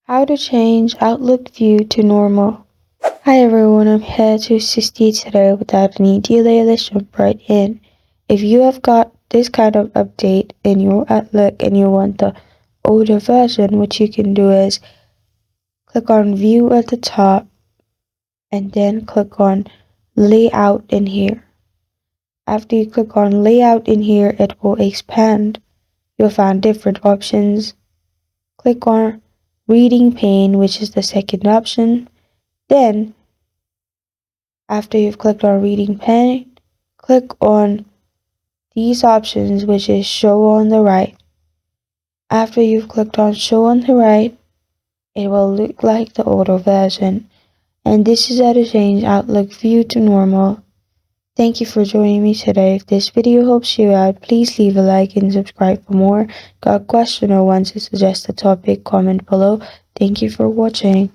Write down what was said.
How to change Outlook view to normal. Hi everyone, I'm here to assist you today without any delay. Let's jump right in. If you have got this kind of update in your Outlook and you want the older version, what you can do is click on View at the top and then click on Layout in here. After you click on Layout in here, it will expand. You'll find different options. Click on Reading pane, which is the second option. Then, after you've clicked on Reading pane, click on these options, which is Show on the right. After you've clicked on Show on the right, it will look like the older version. And this is how to change Outlook view to normal. Thank you for joining me today. If this video helps you out, please leave a like and subscribe for more. Got a question or want to suggest a topic, comment below. Thank you for watching.